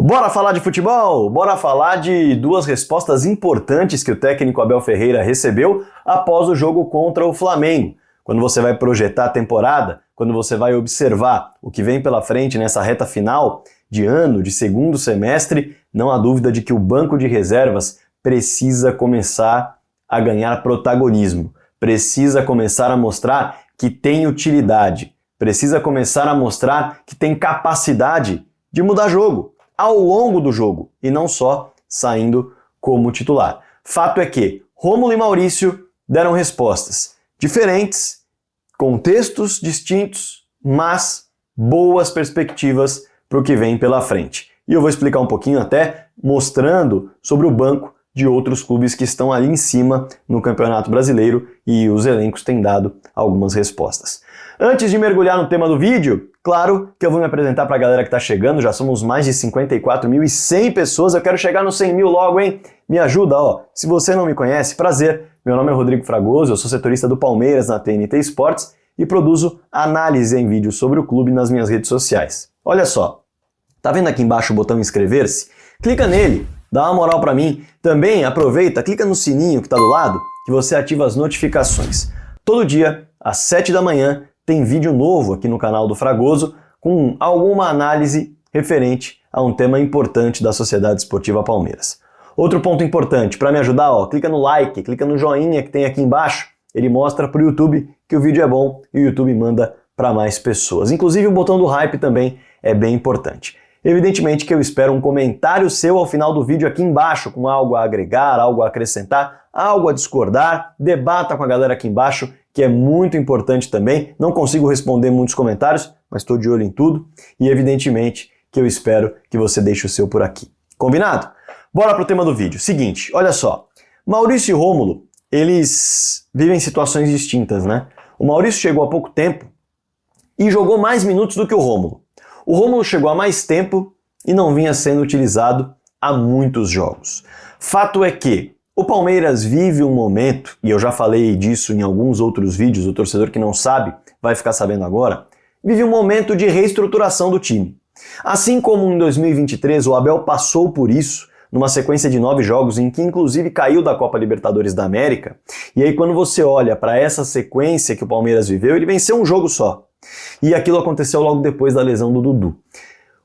Bora falar de futebol? Bora falar de duas respostas importantes que o técnico Abel Ferreira recebeu após o jogo contra o Flamengo. Quando você vai projetar a temporada, quando você vai observar o que vem pela frente nessa reta final de ano, de segundo semestre, não há dúvida de que o banco de reservas precisa começar a ganhar protagonismo, precisa começar a mostrar que tem utilidade, precisa começar a mostrar que tem capacidade de mudar jogo ao longo do jogo e não só saindo como titular. Fato é que Rômulo e Maurício deram respostas diferentes, contextos distintos, mas boas perspectivas para o que vem pela frente. E eu vou explicar um pouquinho até mostrando sobre o banco de outros clubes que estão ali em cima no Campeonato Brasileiro e os elencos têm dado algumas respostas. Antes de mergulhar no tema do vídeo, claro que eu vou me apresentar para a galera que está chegando, já somos mais de 54.100 pessoas, eu quero chegar nos 100 mil logo, hein? Me ajuda, ó. Se você não me conhece, prazer, meu nome é Rodrigo Fragoso, eu sou setorista do Palmeiras na TNT Esportes e produzo análise em vídeo sobre o clube nas minhas redes sociais. Olha só, tá vendo aqui embaixo o botão inscrever-se? Clica nele, dá uma moral para mim. Também aproveita, clica no sininho que está do lado, que você ativa as notificações. Todo dia, às 7 da manhã, tem vídeo novo aqui no canal do Fragoso com alguma análise referente a um tema importante da Sociedade Esportiva Palmeiras. Outro ponto importante, para me ajudar, ó, clica no like, clica no joinha que tem aqui embaixo, ele mostra para o YouTube que o vídeo é bom e o YouTube manda para mais pessoas. Inclusive o botão do hype também é bem importante. Evidentemente que eu espero um comentário seu ao final do vídeo aqui embaixo, com algo a agregar, algo a acrescentar, algo a discordar, debata com a galera aqui embaixo, que é muito importante também. Não consigo responder muitos comentários, mas estou de olho em tudo e evidentemente que eu espero que você deixe o seu por aqui. Combinado? Bora pro tema do vídeo. Seguinte, olha só, Maurício e Rômulo, eles vivem situações distintas, né? O Maurício chegou há pouco tempo e jogou mais minutos do que o Rômulo. O Rômulo chegou há mais tempo e não vinha sendo utilizado há muitos jogos. Fato é que o Palmeiras vive um momento, e eu já falei disso em alguns outros vídeos, o torcedor que não sabe vai ficar sabendo agora, vive um momento de reestruturação do time. Assim como em 2023 o Abel passou por isso, numa sequência de 9 jogos em que inclusive caiu da Copa Libertadores da América, e aí quando você olha para essa sequência que o Palmeiras viveu, ele venceu um jogo só. E aquilo aconteceu logo depois da lesão do Dudu.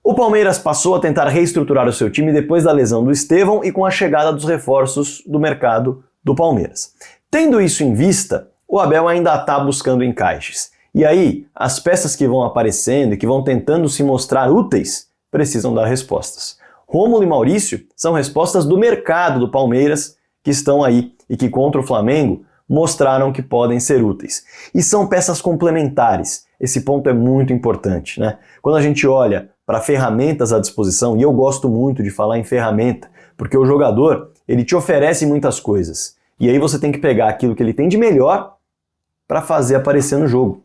O Palmeiras passou a tentar reestruturar o seu time depois da lesão do Estevão e com a chegada dos reforços do mercado do Palmeiras. Tendo isso em vista, o Abel ainda está buscando encaixes. E aí, as peças que vão aparecendo e que vão tentando se mostrar úteis precisam dar respostas. Rômulo e Maurício são respostas do mercado do Palmeiras que estão aí e que contra o Flamengo mostraram que podem ser úteis. E são peças complementares. Esse ponto é muito importante, né? Quando a gente olha para ferramentas à disposição, e eu gosto muito de falar em ferramenta, porque o jogador, ele te oferece muitas coisas. E aí você tem que pegar aquilo que ele tem de melhor para fazer aparecer no jogo.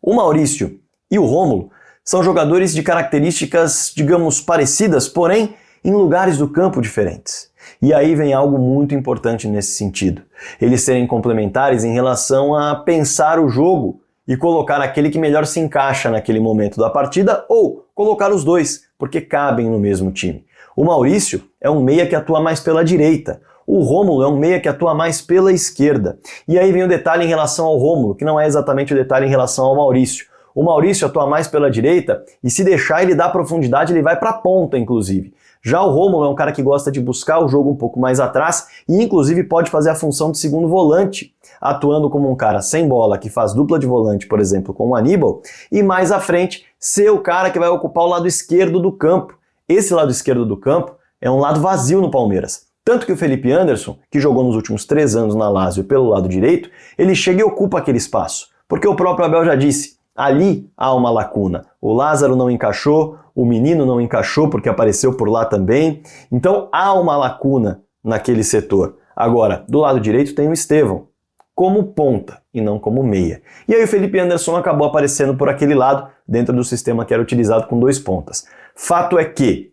O Maurício e o Rômulo são jogadores de características, digamos, parecidas, porém em lugares do campo diferentes. E aí vem algo muito importante nesse sentido. Eles serem complementares em relação a pensar o jogo e colocar aquele que melhor se encaixa naquele momento da partida ou colocar os dois, porque cabem no mesmo time. O Maurício é um meia que atua mais pela direita. O Rômulo é um meia que atua mais pela esquerda. E aí vem o detalhe em relação ao Rômulo, que não é exatamente o detalhe em relação ao Maurício. O Maurício atua mais pela direita e se deixar ele dar profundidade, ele vai para a ponta, inclusive. Já o Rômulo é um cara que gosta de buscar o jogo um pouco mais atrás e inclusive pode fazer a função de segundo volante, atuando como um cara sem bola que faz dupla de volante, por exemplo, com o Aníbal, e mais à frente ser o cara que vai ocupar o lado esquerdo do campo. Esse lado esquerdo do campo é um lado vazio no Palmeiras. Tanto que o Felipe Anderson, que jogou nos últimos 3 anos na Lazio pelo lado direito, ele chega e ocupa aquele espaço. Porque o próprio Abel já disse, ali há uma lacuna. O Lázaro não encaixou, o menino não encaixou porque apareceu por lá também. Então há uma lacuna naquele setor. Agora, do lado direito tem o Estevão, como ponta e não como meia. E aí o Felipe Anderson acabou aparecendo por aquele lado, dentro do sistema que era utilizado com 2 pontas. Fato é que,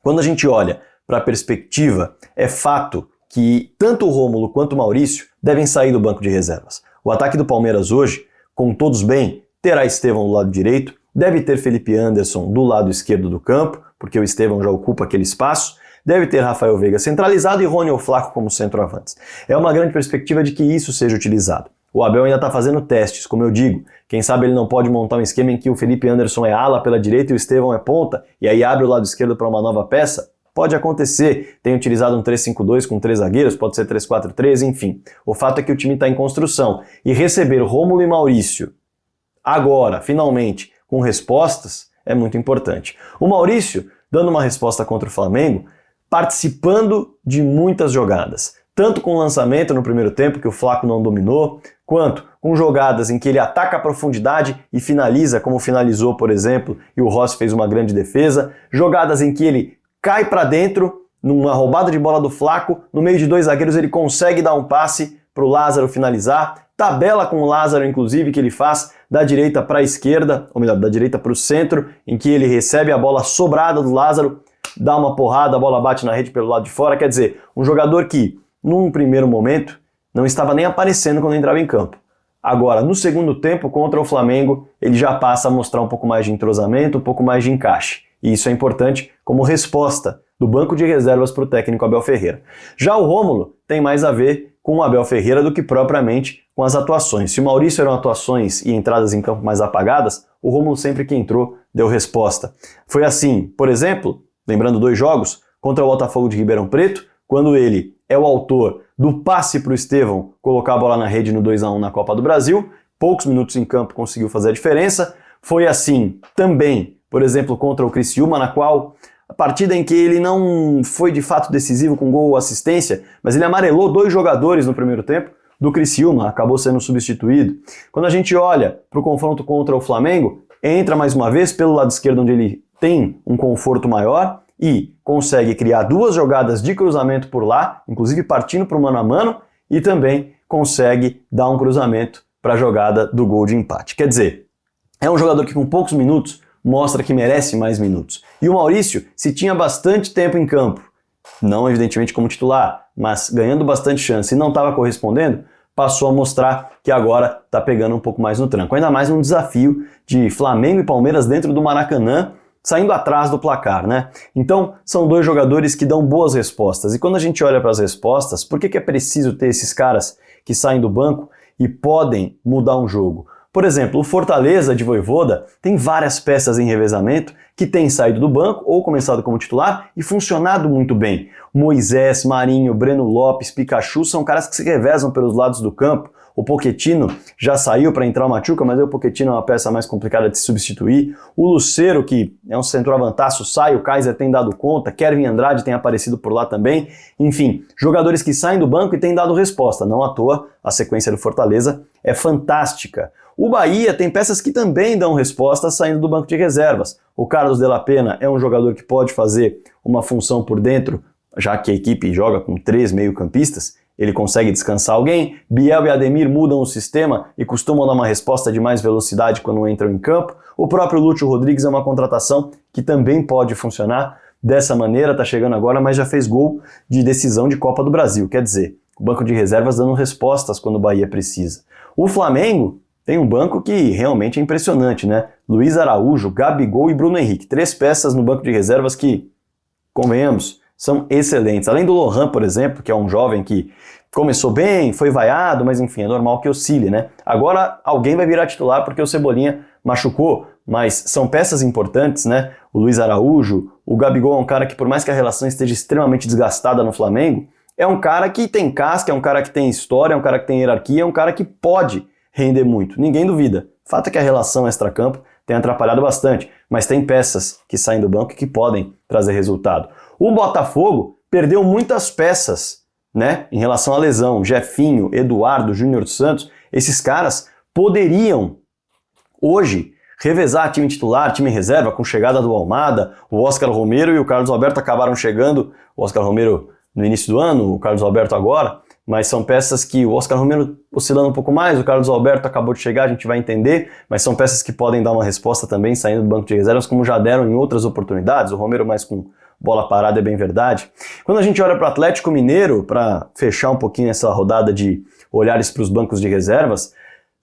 quando a gente olha para a perspectiva, é fato que tanto o Rômulo quanto o Maurício devem sair do banco de reservas. O ataque do Palmeiras hoje, com todos bem, terá Estevão do lado direito, deve ter Felipe Anderson do lado esquerdo do campo, porque o Estevão já ocupa aquele espaço. Deve ter Rafael Veiga centralizado e Rony ou Flaco como centroavantes. É uma grande perspectiva de que isso seja utilizado. O Abel ainda está fazendo testes, como eu digo. Quem sabe ele não pode montar um esquema em que o Felipe Anderson é ala pela direita e o Estevão é ponta, e aí abre o lado esquerdo para uma nova peça? Pode acontecer. Tem utilizado um 3-5-2 com 3 zagueiros, pode ser 3-4-3, enfim. O fato é que o time está em construção. E receber Rômulo e Maurício agora, finalmente, com respostas, é muito importante. O Maurício, dando uma resposta contra o Flamengo, participando de muitas jogadas. Tanto com o lançamento no primeiro tempo, que o Flaco não dominou, quanto com jogadas em que ele ataca a profundidade e finaliza, como finalizou, por exemplo, e o Rossi fez uma grande defesa. Jogadas em que ele cai para dentro, numa roubada de bola do Flaco, no meio de 2 zagueiros ele consegue dar um passe para o Lázaro finalizar. Tabela com o Lázaro, inclusive, que ele faz da direita para a esquerda, ou melhor, da direita para o centro, em que ele recebe a bola sobrada do Lázaro, dá uma porrada, a bola bate na rede pelo lado de fora. Quer dizer, um jogador que, num primeiro momento, não estava nem aparecendo quando entrava em campo. Agora, no segundo tempo, contra o Flamengo, ele já passa a mostrar um pouco mais de entrosamento, um pouco mais de encaixe. E isso é importante como resposta do banco de reservas para o técnico Abel Ferreira. Já o Rômulo tem mais a ver com o Abel Ferreira do que propriamente com as atuações. Se o Maurício eram atuações e entradas em campo mais apagadas, o Rômulo sempre que entrou deu resposta. Foi assim, por exemplo, lembrando 2 jogos, contra o Botafogo de Ribeirão Preto, quando ele é o autor do passe para o Estevão colocar a bola na rede no 2-1 na Copa do Brasil, poucos minutos em campo conseguiu fazer a diferença. Foi assim também, por exemplo, contra o Criciúma, na qual a partida em que ele não foi de fato decisivo com gol ou assistência, mas ele amarelou 2 jogadores no primeiro tempo do Criciúma, acabou sendo substituído. Quando a gente olha para o confronto contra o Flamengo, entra mais uma vez pelo lado esquerdo, onde ele tem um conforto maior e consegue criar 2 jogadas de cruzamento por lá, inclusive partindo para o mano a mano, e também consegue dar um cruzamento para a jogada do gol de empate. Quer dizer, é um jogador que com poucos minutos mostra que merece mais minutos. E o Maurício, se tinha bastante tempo em campo, não evidentemente como titular, mas ganhando bastante chance e não estava correspondendo, passou a mostrar que agora está pegando um pouco mais no tranco. Ainda mais um desafio de Flamengo e Palmeiras dentro do Maracanã, saindo atrás do placar, né? Então, são 2 jogadores que dão boas respostas. E quando a gente olha para as respostas, por que é preciso ter esses caras que saem do banco e podem mudar um jogo? Por exemplo, o Fortaleza de Vojvoda tem várias peças em revezamento que têm saído do banco ou começado como titular e funcionado muito bem. Moisés, Marinho, Breno Lopes, Pikachu são caras que se revezam pelos lados do campo. O Pochettino já saiu para entrar o Machuca, mas o Pochettino é uma peça mais complicada de se substituir. O Lucero, que é um centroavantaço, sai, o Kaiser tem dado conta, Kevin Andrade tem aparecido por lá também. Enfim, jogadores que saem do banco e têm dado resposta. Não à toa, a sequência do Fortaleza é fantástica. O Bahia tem peças que também dão resposta saindo do banco de reservas. O Carlos de la Pena é um jogador que pode fazer uma função por dentro, já que a equipe joga com 3 meio-campistas, ele consegue descansar alguém. Biel e Ademir mudam o sistema e costumam dar uma resposta de mais velocidade quando entram em campo. O próprio Lúcio Rodrigues é uma contratação que também pode funcionar dessa maneira, tá chegando agora, mas já fez gol de decisão de Copa do Brasil. Quer dizer, o banco de reservas dando respostas quando o Bahia precisa. O Flamengo tem um banco que realmente é impressionante, né? Luiz Araújo, Gabigol e Bruno Henrique. 3 peças no banco de reservas que, convenhamos, são excelentes. Além do Lohan, por exemplo, que é um jovem que começou bem, foi vaiado, mas enfim, é normal que oscile, né? Agora alguém vai virar titular porque o Cebolinha machucou, mas são peças importantes, né? O Luiz Araújo, o Gabigol é um cara que, por mais que a relação esteja extremamente desgastada no Flamengo, é um cara que tem casca, é um cara que tem história, é um cara que tem hierarquia, é um cara que pode render muito, ninguém duvida. O fato é que a relação extracampo tem atrapalhado bastante, mas tem peças que saem do banco e que podem trazer resultado. O Botafogo perdeu muitas peças, né, em relação à lesão. Jefinho, Eduardo, Júnior Santos, esses caras poderiam hoje revezar time titular, time reserva, com chegada do Almada. O Oscar Romero e o Carlos Alberto acabaram chegando, o Oscar Romero no início do ano, o Carlos Alberto agora, mas são peças que o Oscar Romero oscilando um pouco mais, o Carlos Alberto acabou de chegar, a gente vai entender, mas são peças que podem dar uma resposta também saindo do banco de reservas, como já deram em outras oportunidades. O Romero mais com bola parada, é bem verdade. Quando a gente olha para o Atlético Mineiro, para fechar um pouquinho essa rodada de olhares para os bancos de reservas,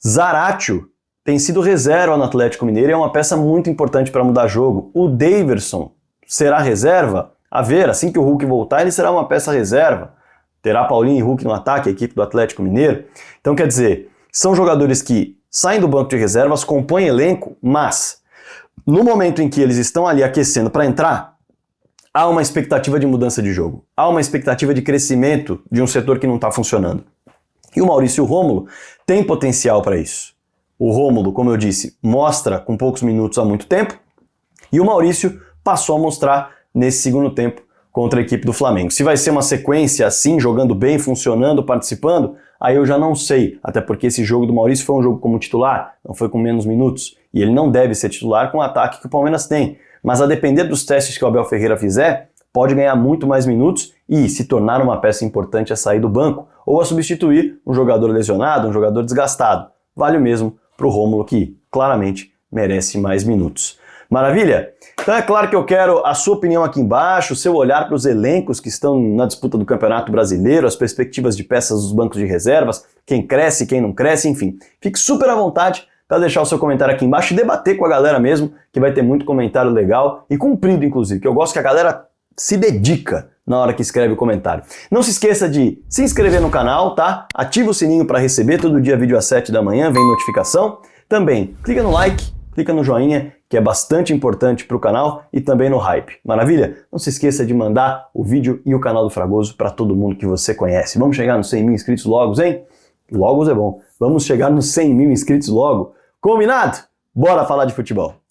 Zaratio tem sido reserva no Atlético Mineiro e é uma peça muito importante para mudar jogo. O Daverson será reserva? A ver, assim que o Hulk voltar, ele será uma peça reserva. Terá Paulinho e Hulk no ataque, a equipe do Atlético Mineiro. Então, quer dizer, são jogadores que saem do banco de reservas, compõem elenco, mas no momento em que eles estão ali aquecendo para entrar, há uma expectativa de mudança de jogo. Há uma expectativa de crescimento de um setor que não está funcionando. E o Maurício e o Rômulo têm potencial para isso. O Rômulo, como eu disse, mostra com poucos minutos há muito tempo, e o Maurício passou a mostrar nesse segundo tempo contra a equipe do Flamengo. Se vai ser uma sequência assim, jogando bem, funcionando, participando, aí eu já não sei, até porque esse jogo do Maurício foi um jogo como titular, não foi com menos minutos, e ele não deve ser titular com o ataque que o Palmeiras tem. Mas a depender dos testes que o Abel Ferreira fizer, pode ganhar muito mais minutos e se tornar uma peça importante a sair do banco, ou a substituir um jogador lesionado, um jogador desgastado. Vale o mesmo para o Rômulo, que claramente merece mais minutos. Maravilha? Então é claro que eu quero a sua opinião aqui embaixo, o seu olhar para os elencos que estão na disputa do Campeonato Brasileiro, as perspectivas de peças dos bancos de reservas, quem cresce, quem não cresce, enfim. Fique super à vontade para deixar o seu comentário aqui embaixo e debater com a galera mesmo, que vai ter muito comentário legal e comprido, inclusive, que eu gosto que a galera se dedica na hora que escreve o comentário. Não se esqueça de se inscrever no canal, tá? Ativa o sininho para receber todo dia vídeo às 7 da manhã, vem notificação. Também clica no like, clica no joinha, que é bastante importante para o canal, e também no hype. Maravilha? Não se esqueça de mandar o vídeo e o canal do Fragoso para todo mundo que você conhece. Vamos chegar nos 100 mil inscritos logo, hein? Logos é bom. Vamos chegar nos 100 mil inscritos logo. Combinado? Bora falar de futebol.